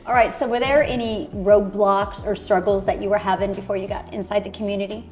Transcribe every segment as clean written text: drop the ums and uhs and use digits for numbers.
All right, so were there any roadblocks or struggles that you were having before you got inside the community?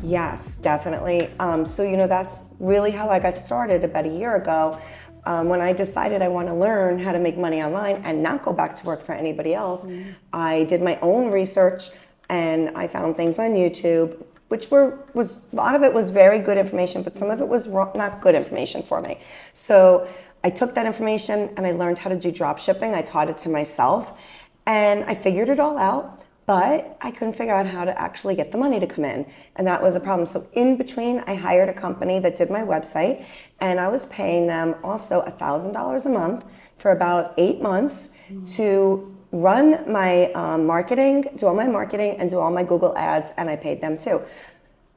Yes, definitely. So that's really how I got started about a year ago. When I decided I want to learn how to make money online and not go back to work for anybody else, I did my own research and I found things on YouTube, which was a lot of it was very good information, but some of it was not good information for me. So I took that information and I learned how to do drop shipping. I taught it to myself and I figured it all out. But I couldn't figure out how to actually get the money to come in. And that was a problem. So in between, I hired a company that did my website and I was paying them also $1,000 a month for about 8 months to run my marketing, do all my marketing and do all my Google ads, and I paid them too.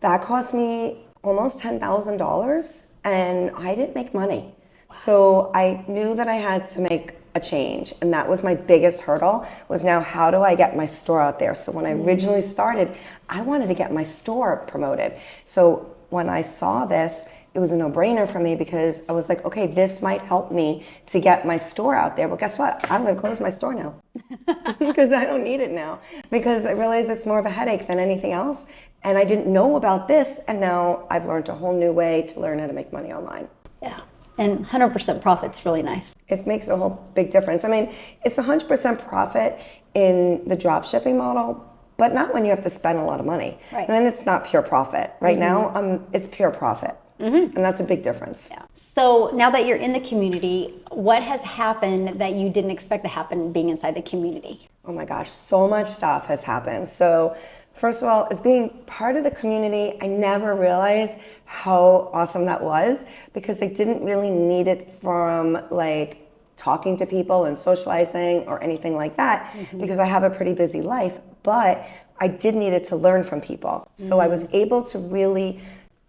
That cost me almost $10,000 and I didn't make money. So I knew that I had to make a change, and that was my biggest hurdle, was now how do I get my store out there? So when I originally started, I wanted to get my store promoted. So when I saw this, it was a no-brainer for me because I was like, okay, this might help me to get my store out there. But guess what? I'm gonna close my store now because I don't need it now, because I realized it's more of a headache than anything else. And I didn't know about this, and now I've learned a whole new way to learn how to make money online. Yeah, and 100% profit's really nice. It makes a whole big difference. I mean, it's 100% profit in the drop shipping model, but not when you have to spend a lot of money. Right. And then it's not pure profit. Right now, it's pure profit. And that's a big difference. Yeah. So now that you're in the community, what has happened that you didn't expect to happen being inside the community? Oh my gosh, so much stuff has happened. So first of all, as being part of the community, I never realized how awesome that was, because I didn't really need it from like talking to people and socializing or anything like that, because I have a pretty busy life, but I did need it to learn from people. So I was able to really,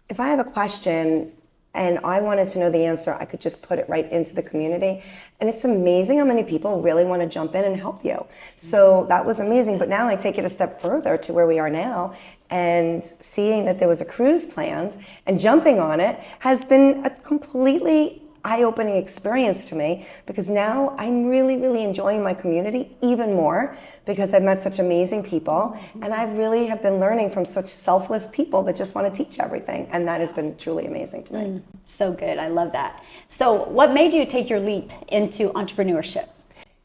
if I have a question and I wanted to know the answer, I could just put it right into the community. And it's amazing how many people really want to jump in and help you. So that was amazing. But now I take it a step further to where we are now, and seeing that there was a cruise planned and jumping on it has been a completely eye-opening experience to me, because now I'm really, really enjoying my community even more, because I've met such amazing people and I really have been learning from such selfless people that just want to teach everything, and that has been truly amazing to me. So good, I love that. So what made you take your leap into entrepreneurship?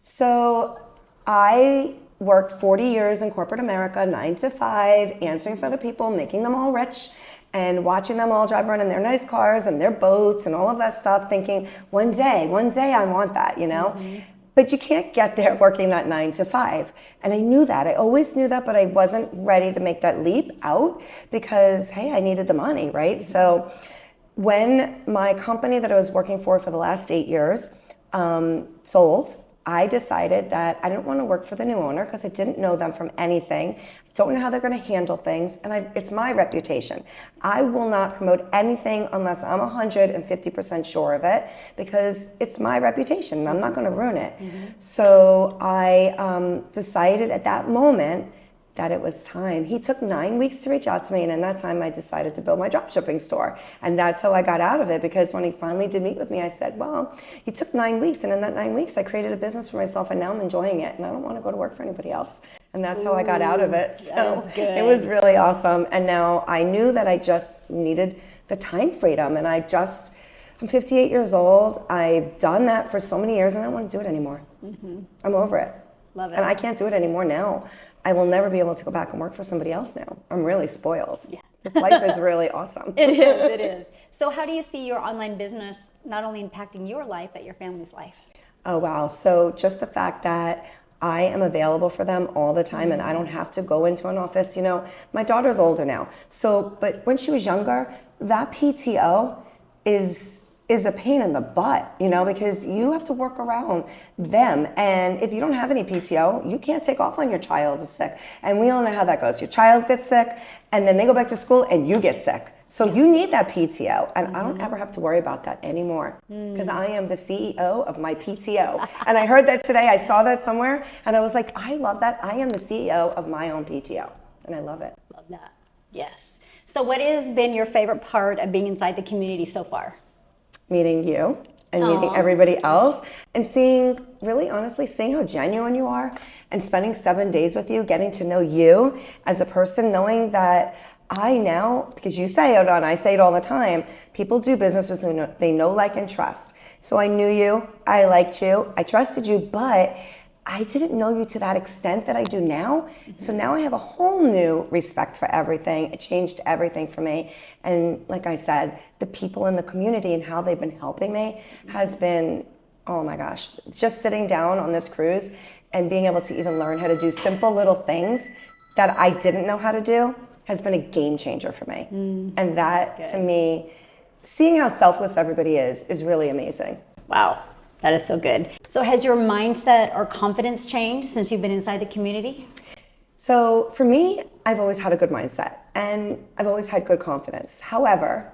So I worked 40 years in corporate America, 9 to 5, answering for the people, making them all rich, and watching them all drive around in their nice cars and their boats and all of that stuff, thinking, one day I want that, you know? But you can't get there working that 9 to 5. And I knew that, I always knew that, but I wasn't ready to make that leap out because, hey, I needed the money, right? So when my company that I was working for the last 8 years sold, I decided that I didn't want to work for the new owner because I didn't know them from anything. Don't know how they're going to handle things, and it's my reputation. I will not promote anything unless I'm 150% sure of it, because it's my reputation. I'm not going to ruin it. So I decided at that moment that it was time. He took 9 weeks to reach out to me, and in that time I decided to build my dropshipping store. And that's how I got out of it, because when he finally did meet with me, I said, well, you took 9 weeks, and in that 9 weeks I created a business for myself, and now I'm enjoying it, and I don't want to go to work for anybody else. And that's how I got out of it. So it was really awesome. And now I knew that I just needed the time freedom, and I'm 58 years old. I've done that for so many years, and I don't want to do it anymore. I'm over it. Love it. And I can't do it anymore now. I will never be able to go back and work for somebody else now. I'm really spoiled. Yeah. This life is really awesome. It is, it is. So how do you see your online business not only impacting your life, but your family's life? Oh, wow. So just the fact that I am available for them all the time and I don't have to go into an office. You know, my daughter's older now. So, but when she was younger, that PTO is a pain in the butt, you know, because you have to work around them. And if you don't have any PTO, you can't take off when your child is sick. And we all know how that goes. Your child gets sick and then they go back to school and you get sick. So you need that PTO. And I don't ever have to worry about that anymore, because I am the CEO of my PTO. And I heard that today, I saw that somewhere, and I was like, I love that. I am the CEO of my own PTO, and I love it. Love that. Yes. So what has been your favorite part of being inside the community so far? Meeting you and meeting Aw. everybody else and seeing, really honestly, seeing how genuine you are and spending 7 days with you, getting to know you as a person, knowing that I now, because you say it and I say it all the time, people do business with who they know, like, and trust. So I knew you, I liked you, I trusted you, but I didn't know you to that extent that I do now. So now I have a whole new respect for everything. It changed everything for me. And like I said, the people in the community and how they've been helping me has been, oh my gosh, just sitting down on this cruise and being able to even learn how to do simple little things that I didn't know how to do has been a game changer for me. And that, to me, seeing how selfless everybody is really amazing. Wow, that is so good. So has your mindset or confidence changed since you've been inside the community? So for me, I've always had a good mindset and I've always had good confidence. However,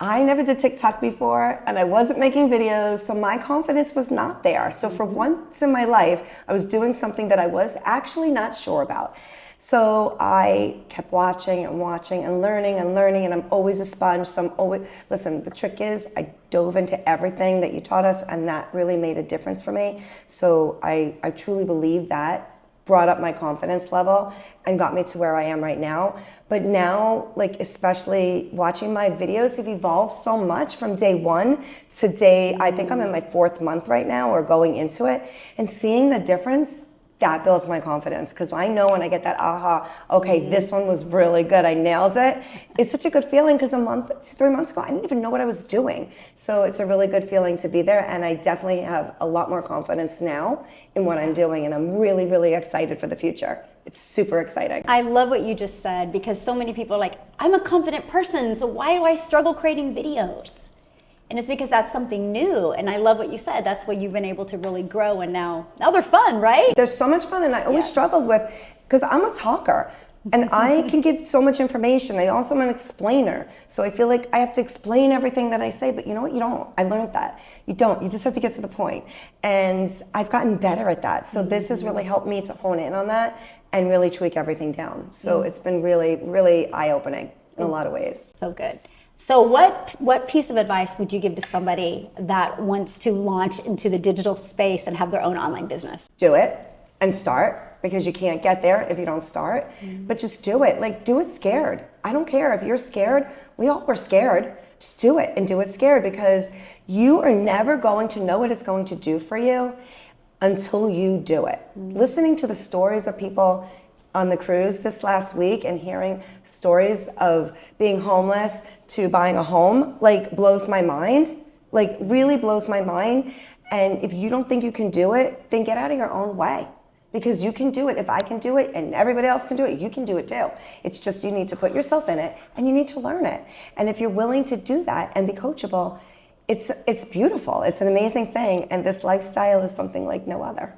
I never did TikTok before and I wasn't making videos, so my confidence was not there. So for once in my life, I was doing something that I was actually not sure about. So I kept watching and watching and learning, and I'm always a sponge. So I'm always, listen, the trick is I dove into everything that you taught us, and that really made a difference for me. So I truly believe that brought up my confidence level and got me to where I am right now. But now, like, especially watching my videos have evolved so much from day one to day, I think I'm in my 4th month right now or going into it, and seeing the difference, that builds my confidence, because I know when I get that aha, okay, this one was really good, I nailed it. It's such a good feeling, because 3 months ago, I didn't even know what I was doing. So it's a really good feeling to be there, and I definitely have a lot more confidence now in what I'm doing, and I'm really, really excited for the future. It's super exciting. I love what you just said, because so many people are like, I'm a confident person, so why do I struggle creating videos? And it's because that's something new. And I love what you said. That's when you've been able to really grow. And now they're fun, right? They're so much fun. And I always struggled with, because I'm a talker and I can give so much information. I also am an explainer. So I feel like I have to explain everything that I say, but you know what? You don't. I learned that. You don't. You just have to get to the point. And I've gotten better at that. So this has really helped me to hone in on that and really tweak everything down. So it's been really, really eye-opening in a lot of ways. So good. So what piece of advice would you give to somebody that wants to launch into the digital space and have their own online business? Do it and start, because you can't get there if you don't start. But just do it. Like, do it scared. I don't care if you're scared. We all were scared. Just do it, and do it scared, because you are never going to know what it's going to do for you until you do it. Listening to the stories of people on the cruise this last week and hearing stories of being homeless to buying a home, like, blows my mind, like, really blows my mind. And if you don't think you can do it, then get out of your own way, because you can do it. If I can do it and everybody else can do it, you can do it too. It's just, you need to put yourself in it and you need to learn it. And if you're willing to do that and be coachable, it's beautiful. It's an amazing thing. And this lifestyle is something like no other.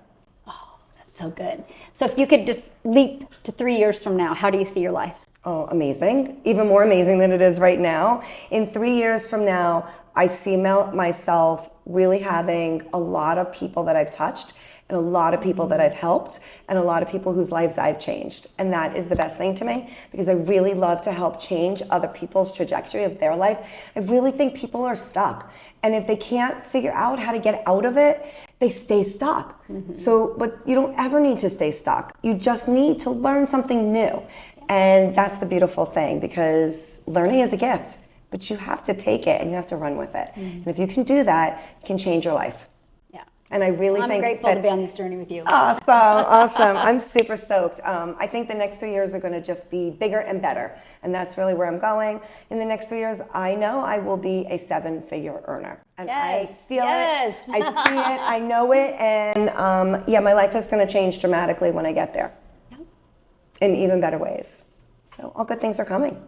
So good. So if you could just leap to 3 years from now, how do you see your life? Oh, amazing. Even more amazing than it is right now. In 3 years from now, I see myself really having a lot of people that I've touched, and a lot of people that I've helped, and a lot of people whose lives I've changed. And that is the best thing to me, because I really love to help change other people's trajectory of their life. I really think people are stuck. And if they can't figure out how to get out of it, they stay stuck. So, but you don't ever need to stay stuck. You just need to learn something new. And that's the beautiful thing, because learning is a gift, but you have to take it and you have to run with it. And if you can do that, you can change your life. Yeah. And I really I'm think grateful to be on this journey with you. Awesome. I'm super stoked. I think the next 3 years are going to just be bigger and better. And that's really where I'm going. In the next 3 years, I know I will be a 7-figure earner. And I feel it. I see it. I know it. And yeah, my life is going to change dramatically when I get there. In even better ways. So all good things are coming.